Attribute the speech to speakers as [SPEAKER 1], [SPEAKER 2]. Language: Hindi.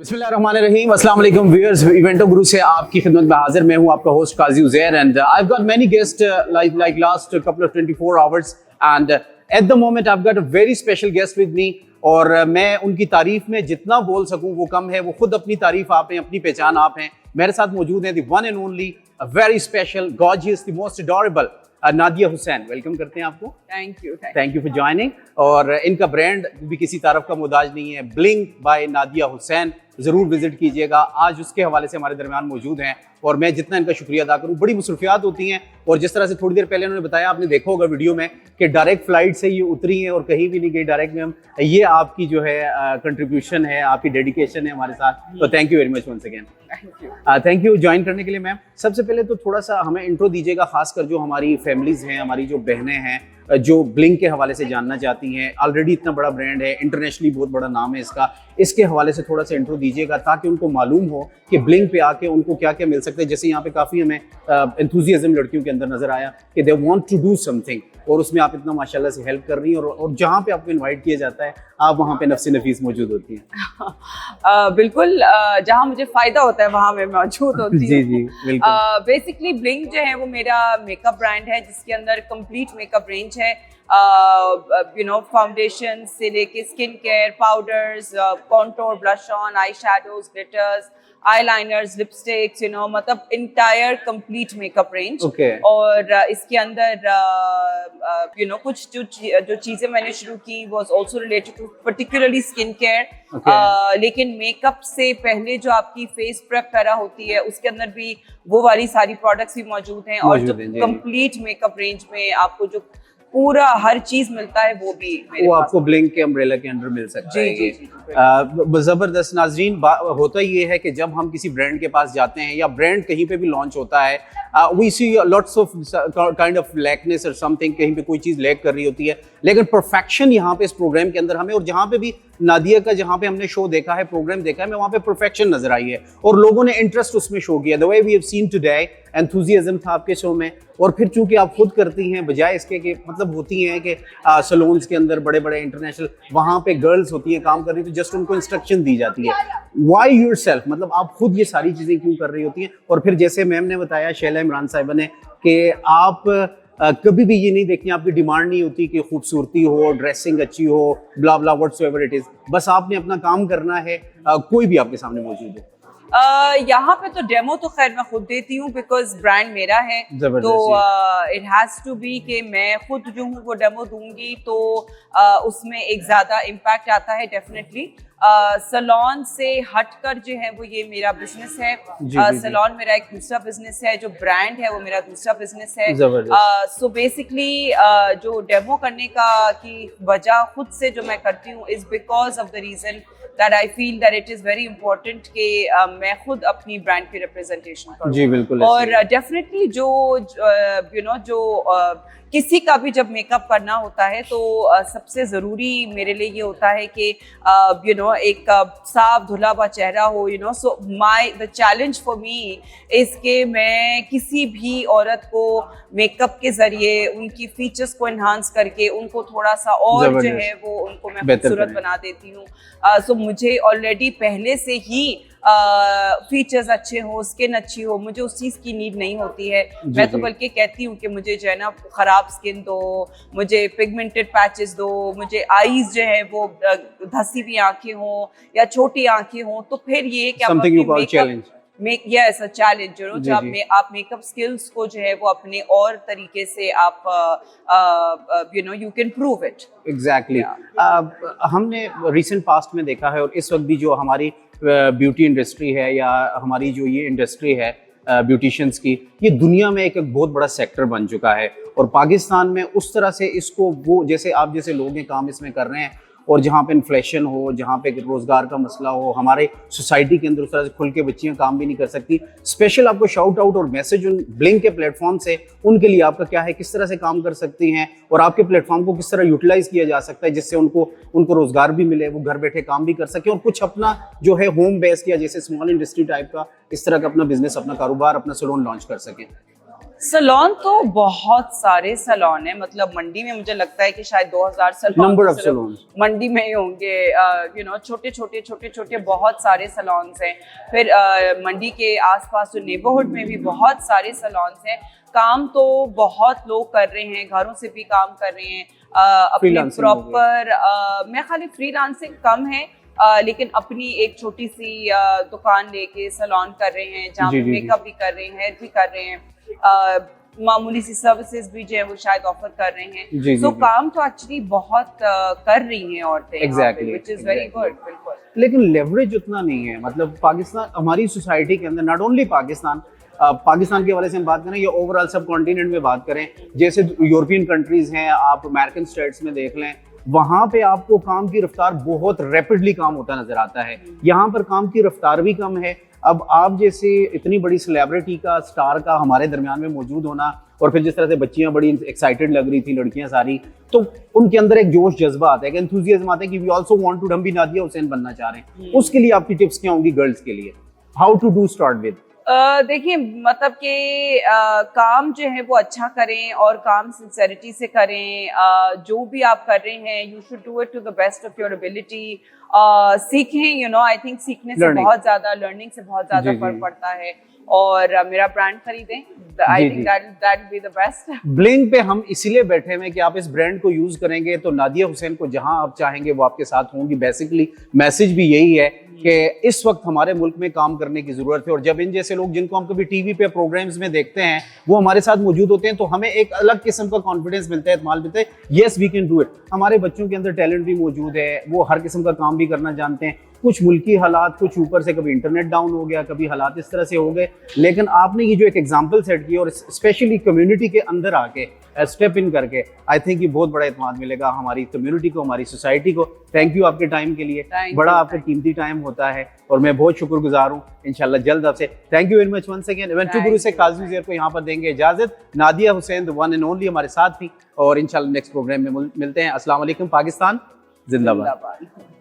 [SPEAKER 1] बिस्मिल्लाहिर्रहमानिर्रहीम, अस्सलाम वालेकुम व्यूअर्स। इवेंटो गुरु से आपकी खिदमत में हाजिर मैं हूं आपका host Kazi Uzair and I have got many guest like last couple of 24 hours and at the moment I've got a very special guest with me और मैं उनकी तारीफ में जितना बोल सकूं वो कम है। वो खुद अपनी तारीफ आप हैं, अपनी पहचान आप हैं। मेरे साथ मौजूद हैं the one and only very special gorgeous the most adorable Nadia Hussain. Welcome करते हैं आपको। Thank you for joining. और इनका ब्रांड भी किसी तारफ का मुहताज नहीं है, ब्लिंक बाय नादिया हुसैन। ज़रूर विजिट कीजिएगा। आज उसके हवाले से हमारे दरमियान मौजूद हैं और मैं जितना इनका शुक्रिया अदा करूं, बड़ी मसरूफियात होती हैं। और जिस तरह से थोड़ी देर पहले उन्होंने बताया, आपने देखा होगा वीडियो में कि डायरेक्ट फ्लाइट से ये उतरी हैं और कहीं भी नहीं गई डायरेक्ट में। हम ये आपकी जो है कंट्रीब्यूशन है, आपकी डेडिकेशन है हमारे साथ। तो thank you very much once again. Thank you join करने के लिए मैम। सबसे पहले तो थोड़ा सा हमें इंट्रो दीजिएगा, खासकर जो हमारी फैमिलीज हैं, हमारी जो बहनें हैं जो ब्लिंक के हवाले से जानना चाहती हैं। ऑलरेडी इतना बड़ा ब्रांड है, इंटरनेशनली बहुत बड़ा नाम है इसका। इसके हवाले से थोड़ा सा इंट्रो दीजिएगा ताकि उनको मालूम हो कि ब्लिंक पे आके उनको क्या क्या मिल सकता है। जैसे यहाँ पे काफ़ी हमें एंथुजियाज्म लड़कियों के अंदर नजर आया कि they want to do something, और उसमें आप इतना माशाल्लाह से हेल्प कर रही हैं और जहाँ पे आपको इनवाइट किया जाता है आप वहाँ पे नफ्स नफीस मौजूद होती हैं।
[SPEAKER 2] बिल्कुल, जहाँ मुझे फायदा होता है वहाँ मैं मौजूद होती हूँ।
[SPEAKER 1] जी जी बिल्कुल।
[SPEAKER 2] बेसिकली ब्लिंक जो है वो मेरा मेकअप ब्रांड है जिसके अंदर कंप्लीट मेकअप रेंज है। फाउंडेशन से लेके skin care, powders, contour, blush on, eye shadows, glitters, eyeliners, lipsticks, मतलब इंटायर कंप्लीट मेकअप रेंज। और इसके अंदर कुछ जो चीजें मैंने शुरू की was also related to particularly skin care. लेकिन मेकअप से पहले जो आपकी फेस प्रेप वगैरह होती है उसके अंदर भी वो वाली सारी प्रोडक्ट्स भी मौजूद हैं। और जो कंप्लीट मेकअप रेंज में आपको जो पूरा हर चीज मिलता है वो
[SPEAKER 1] आपको ब्लिंक के अम्ब्रेला के अंडर मिल सकता है। जी। जबरदस्त। नाज़रीन, होता ये है कि जब हम किसी ब्रांड के पास जाते हैं या ब्रांड कहीं पे भी लॉन्च होता है, we see lots of kind of lackness और समथिंग, कहीं पे कोई चीज़ लैक कर रही होती है। लेकिन परफेक्शन यहाँ पे इस प्रोग्राम के अंदर हमें, और जहाँ पे भी नादिया का जहाँ पे हमने शो देखा है, प्रोग्राम देखा है, मैं वहाँ पे परफेक्शन नजर आई है और लोगों ने इंटरेस्ट उसमें शो किया। The way we have seen today, enthusiasm था आपके शो में। और फिर चूंकि आप खुद करती हैं, बजाय इसके कि मतलब होती हैं कि सैलून्स के अंदर बड़े बड़े इंटरनेशनल वहाँ पे गर्ल्स होती हैं काम कर रही, तो जस्ट उनको इंस्ट्रक्शन दी जाती है। वाई योरसेल्फ, मतलब आप खुद ये सारी चीज़ें क्यों कर रही होती हैं? और फिर जैसे मैम ने बताया, शैला इमरान साहिबा ने, कि आप कभी भी ये नहीं देखनी, आपकी डिमांड नहीं होती कि खूबसूरती हो, ड्रेसिंग अच्छी हो, ब्ला ब्ला व्हाटसोएवर इट इज। बस आपने अपना काम करना है, कोई भी आपके सामने मौजूद है।
[SPEAKER 2] यहाँ पे तो डेमो तो खैर मैं खुद देती हूँ बिकॉज ब्रांड मेरा है, तो इट हैज टू बी कि मैं खुद जो हूँ वो डेमो दूंगी तो उसमें एक ज्यादा इम्पैक्ट आता है डेफिनेटली। सैलून से हटकर जो है वो ये मेरा बिजनेस है। सैलून मेरा एक दूसरा बिजनेस है, जो ब्रांड है वो मेरा दूसरा बिजनेस है। सो बेसिकली जो डेमो करने का की वजह खुद से जो मैं करती हूँ is because of the reason that I feel that it is very important कि मैं खुद अपनी ब्रांड की रिप्रेजेंटेशन करूँ।
[SPEAKER 1] जी बिल्कुल। और
[SPEAKER 2] डेफिनेटली जो किसी का भी जब मेकअप करना होता है तो सबसे ज़रूरी मेरे लिए ये होता है कि एक साफ धुला हुआ चेहरा हो। So the challenge for me is के मैं किसी भी औरत को मेकअप के ज़रिए उनकी फीचर्स को इन्हांस करके उनको थोड़ा सा और जो है वो उनको मैं खूबसूरत बना देती हूँ। सो मुझे ऑलरेडी पहले से ही फीचर्स अच्छे हो, स्किन अच्छी हो, मुझे उस चीज़ की नीड नहीं होती है। मैं तो बल्कि कहती हूँ कि मुझे जो है ना ख़राब स्किन दो, मुझे पिगमेंटेड पैचेस दो, मुझे आईज जो है वो धसी हुई आंखें हो या छोटी आंखें हो, तो फिर ये क्या यस अ चैलेंज जो आप मेकअप स्किल्स को जो है वो अपने और तरीके से आप you can prove it.
[SPEAKER 1] Exactly. हमने रिसेंट पास्ट में देखा है और इस वक्त भी जो हमारी ब्यूटी इंडस्ट्री है या हमारी जो ये इंडस्ट्री है ब्यूटिशियंस की, ये दुनिया में एक बहुत बड़ा सेक्टर बन चुका है। और पाकिस्तान में उस तरह से इसको वो जैसे आप जैसे लोग हैं काम इसमें कर रहे हैं, और जहाँ पे इन्फ्लेशन हो, जहाँ पे रोज़गार का मसला हो, हमारे सोसाइटी के अंदर उस तरह से खुल के बच्चियाँ काम भी नहीं कर सकती। स्पेशल आपको शाउट आउट और मैसेज उन ब्लिंक के प्लेटफॉर्म से उनके लिए आपका क्या है, किस तरह से काम कर सकती हैं और आपके प्लेटफॉर्म को किस तरह यूटिलाइज किया जा सकता है जिससे उनको रोज़गार भी मिले, वो घर बैठे काम भी कर सकें और कुछ अपना जो है होम बेस्ड या जैसे स्मॉल इंडस्ट्री टाइप का इस तरह का अपना बिजनेस, अपना कारोबार, अपना सैलून लॉन्च कर सकें।
[SPEAKER 2] सलोन तो बहुत सारे सलोन है, मतलब मंडी में मुझे लगता है कि शायद 2000 सलोन
[SPEAKER 1] नंबर ऑफ सलोन
[SPEAKER 2] मंडी में ही होंगे। छोटे छोटे बहुत सारे सलोन्स हैं। फिर मंडी के आसपास जो नेबरहुड में भी बहुत सारे सलोन्स हैं। काम तो बहुत लोग कर रहे हैं, घरों से भी काम कर रहे हैं। अपने प्रॉपर मैं खाली फ्रीलांसिंग कम है, लेकिन अपनी एक छोटी सी दुकान लेके सलोन कर रहे हैं, जहाँ पे मेकअप भी कर रहे हैं, हेयर भी कर रहे हैं, मामूली सी सर्विसेज भी जो है वो शायद ऑफर कर रहे हैं। तो काम तो एक्चुअली बहुत कर रही हैं औरतें,
[SPEAKER 1] exactly,
[SPEAKER 2] which is very good. बिल्कुल,
[SPEAKER 1] लेकिन लेवरेज उतना नहीं है। मतलब पाकिस्तान, हमारी सोसाइटी के अंदर, नॉट ओनली पाकिस्तान, पाकिस्तान के हवाले से हम बात करें या ओवरऑल सब कॉन्टिनेंट में बात करें, जैसे यूरोपियन कंट्रीज हैं, आप अमेरिकन स्टेट्स में देख लें, वहाँ पे आपको काम की रफ्तार बहुत रैपिडली काम होता नजर आता है। यहाँ पर काम की रफ्तार भी कम है। अब आप जैसे इतनी बड़ी सेलिब्रिटी का, स्टार का हमारे दरमियान में मौजूद होना, और फिर जिस तरह से बच्चियां बड़ी एक्साइटेड लग रही थी, लड़कियां सारी, तो उनके अंदर एक जोश जज्बा आता है, एक एंथुसियाज्म आता है कि वी आल्सो वांट टू, हम भी नादिया हुसैन बनना चाह रहे हैं। उसके लिए आपकी टिप्स क्या होंगी गर्ल्स के लिए? How to do start with?
[SPEAKER 2] देखिए, मतलब कि काम जो है वो अच्छा करें और काम सिंसेरिटी से करें। जो भी आप कर रहे हैं, you should do it to the best of your ability. सीखें, आई थिंक सीखने से बहुत ज्यादा, लर्निंग से बहुत ज्यादा फर्क पड़ता है। और मेरा ब्रांड खरीदें, I think that be the best.
[SPEAKER 1] Bling पे हम इसीलिए बैठे हुए हैं कि आप इस ब्रांड को यूज करेंगे तो नादिया हुसैन को जहां आप चाहेंगे वो आपके साथ होंगी। बेसिकली मैसेज भी यही है कि इस वक्त हमारे मुल्क में काम करने की जरूरत है, और जब इन जैसे लोग जिनको हम कभी टीवी पे प्रोग्राम्स में देखते हैं वो हमारे साथ मौजूद होते हैं, तो हमें एक अलग किस्म का कॉन्फिडेंस मिलता है, इत्मीनान मिलता है, yes we can do it. हमारे बच्चों के अंदर टैलेंट भी मौजूद है, वो हर किस्म का काम भी करना जानते हैं। कुछ मुल्की हालात, कुछ ऊपर से कभी इंटरनेट डाउन हो गया, कभी हालात इस तरह से हो गए, लेकिन आपने ये जो एक एग्जाम्पल सेट की और स्पेशली कम्युनिटी के अंदर आके स्टेप इन करके, आई थिंक ये बहुत बड़ा इत्मीनान मिलेगा हमारी कम्युनिटी को, हमारी सोसाइटी को। थैंक यू आपके टाइम के लिए, बड़ा आपका कीमती टाइम होता है और मैं बहुत शुक्रगुजार हूँ। इंशाल्लाह जल्द आपसे, thank you very much once again. Event guru से काजी उज़ैर को यहाँ पर देंगे इजाजत। Nadia Hussain the one and only हमारे साथ थी, और इंशाल्लाह नेक्स्ट प्रोग्राम में मिलते हैं। अस्सलाम वालेकुम। पाकिस्तान जिंदाबाद।